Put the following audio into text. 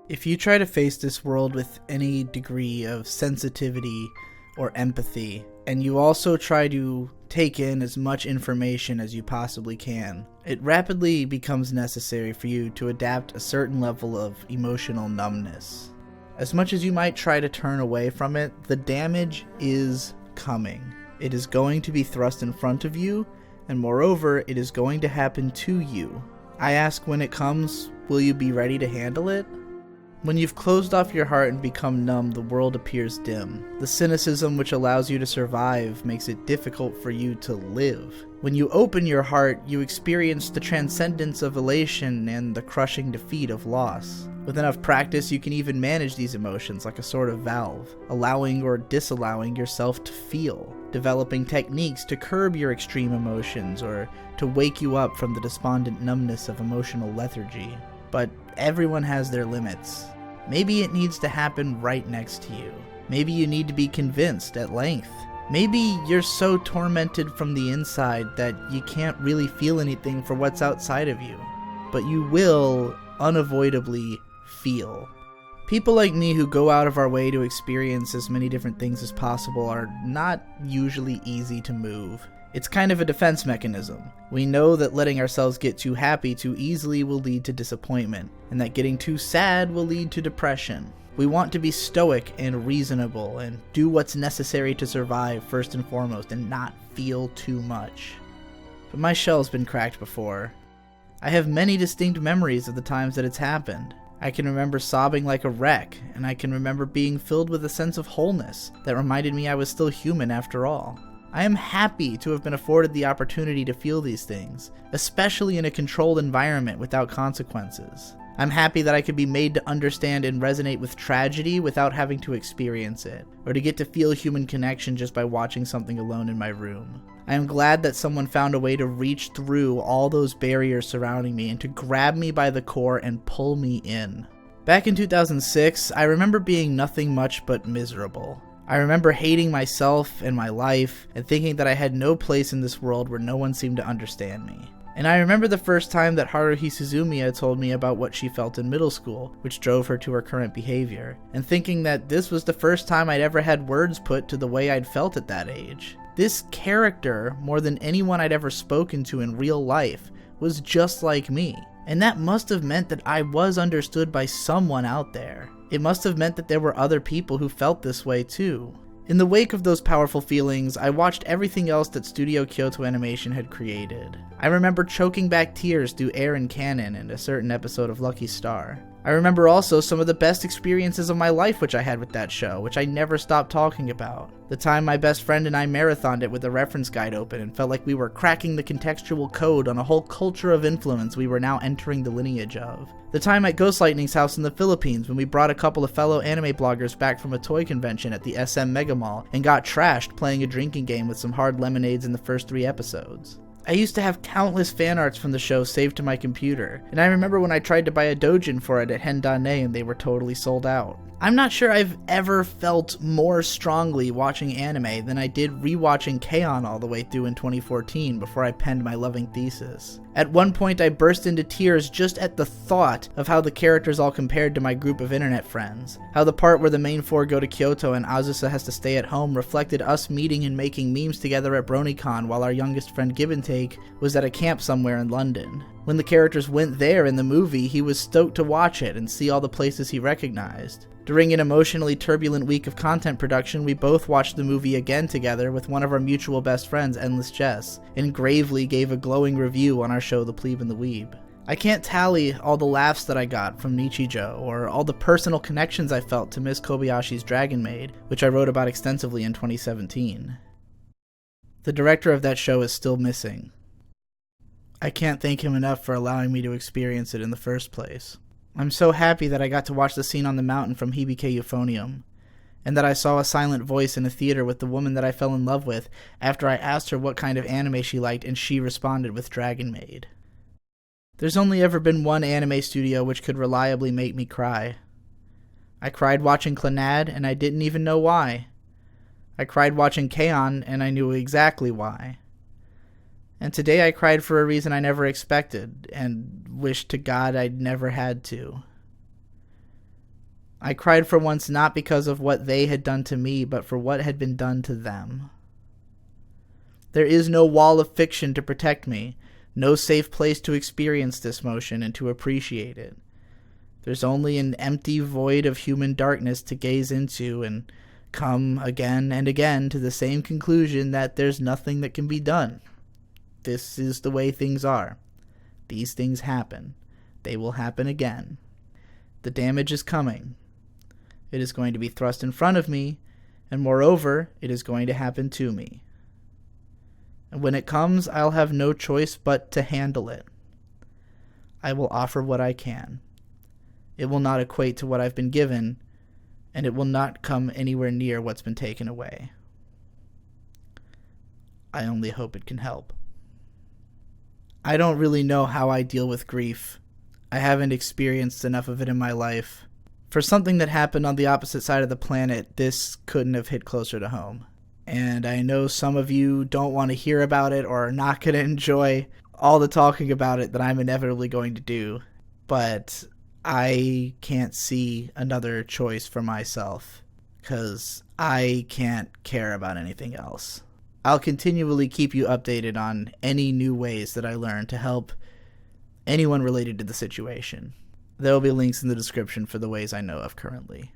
If you try to face this world with any degree of sensitivity or empathy, and you also try to take in as much information as you possibly can, it rapidly becomes necessary for you to adapt a certain level of emotional numbness. As much as you might try to turn away from it, the damage is coming. It is going to be thrust in front of you, and moreover, it is going to happen to you. I ask, when it comes, will you be ready to handle it? When you've closed off your heart and become numb, the world appears dim. The cynicism which allows you to survive makes it difficult for you to live. When you open your heart, you experience the transcendence of elation and the crushing defeat of loss. With enough practice, you can even manage these emotions like a sort of valve, allowing or disallowing yourself to feel, developing techniques to curb your extreme emotions or to wake you up from the despondent numbness of emotional lethargy. But everyone has their limits. Maybe it needs to happen right next to you. Maybe you need to be convinced at length. Maybe you're so tormented from the inside that you can't really feel anything for what's outside of you. But you will unavoidably feel. People like me who go out of our way to experience as many different things as possible are not usually easy to move. It's kind of a defense mechanism. We know that letting ourselves get too happy too easily will lead to disappointment, and that getting too sad will lead to depression. We want to be stoic and reasonable and do what's necessary to survive first and foremost and not feel too much. But my shell's been cracked before. I have many distinct memories of the times that it's happened. I can remember sobbing like a wreck, and I can remember being filled with a sense of wholeness that reminded me I was still human after all. I am happy to have been afforded the opportunity to feel these things, especially in a controlled environment without consequences. I'm happy that I could be made to understand and resonate with tragedy without having to experience it, or to get to feel human connection just by watching something alone in my room. I am glad that someone found a way to reach through all those barriers surrounding me and to grab me by the core and pull me in. Back in 2006, I remember being nothing much but miserable. I remember hating myself and my life and thinking that I had no place in this world where no one seemed to understand me. And I remember the first time that Haruhi Suzumiya told me about what she felt in middle school, which drove her to her current behavior, and thinking that this was the first time I'd ever had words put to the way I'd felt at that age. This character, more than anyone I'd ever spoken to in real life, was just like me. And that must have meant that I was understood by someone out there. It must have meant that there were other people who felt this way too. In the wake of those powerful feelings, I watched everything else that Studio Kyoto Animation had created. I remember choking back tears through Aaron Cannon and a certain episode of Lucky Star. I remember also some of the best experiences of my life which I had with that show, which I never stopped talking about. The time my best friend and I marathoned it with the reference guide open and felt like we were cracking the contextual code on a whole culture of influence we were now entering the lineage of. The time at Ghost Lightning's house in the Philippines when we brought a couple of fellow anime bloggers back from a toy convention at the SM Mega Mall and got trashed playing a drinking game with some hard lemonades in the first 3 episodes. I used to have countless fan arts from the show saved to my computer, and I remember when I tried to buy a doujin for it at Hendane and they were totally sold out. I'm not sure I've ever felt more strongly watching anime than I did rewatching KyoAni all the way through in 2014 before I penned my loving thesis. At one point I burst into tears just at the thought of how the characters all compared to my group of internet friends. How the part where the main 4 go to Kyoto and Azusa has to stay at home reflected us meeting and making memes together at BronyCon while our youngest friend Give and Take was at a camp somewhere in London. When the characters went there in the movie, he was stoked to watch it and see all the places he recognized. During an emotionally turbulent week of content production, we both watched the movie again together with one of our mutual best friends, Endless Jess, and gravely gave a glowing review on our show The Plebe and the Weeb. I can't tally all the laughs that I got from Nichijou, or all the personal connections I felt to Miss Kobayashi's Dragon Maid, which I wrote about extensively in 2017. The director of that show is still missing. I can't thank him enough for allowing me to experience it in the first place. I'm so happy that I got to watch the scene on the mountain from Hibike Euphonium, and that I saw a silent voice in a theater with the woman that I fell in love with after I asked her what kind of anime she liked and she responded with Dragon Maid. There's only ever been one anime studio which could reliably make me cry. I cried watching Clannad and I didn't even know why. I cried watching KyoAni and I knew exactly why. And today I cried for a reason I never expected, and wished to God I'd never had to. I cried for once not because of what they had done to me, but for what had been done to them. There is no wall of fiction to protect me, no safe place to experience this motion and to appreciate it. There's only an empty void of human darkness to gaze into and come again and again to the same conclusion that there's nothing that can be done. This is the way things are. These things happen. They will happen again. The damage is coming. It is going to be thrust in front of me, and moreover, it is going to happen to me. And when it comes, I'll have no choice but to handle it. I will offer what I can. It will not equate to what I've been given, and it will not come anywhere near what's been taken away. I only hope it can help. I don't really know how I deal with grief. I haven't experienced enough of it in my life. For something that happened on the opposite side of the planet, this couldn't have hit closer to home. And I know some of you don't want to hear about it or are not going to enjoy all the talking about it that I'm inevitably going to do. But I can't see another choice for myself because I can't care about anything else. I'll continually keep you updated on any new ways that I learn to help anyone related to the situation. There will be links in the description for the ways I know of currently.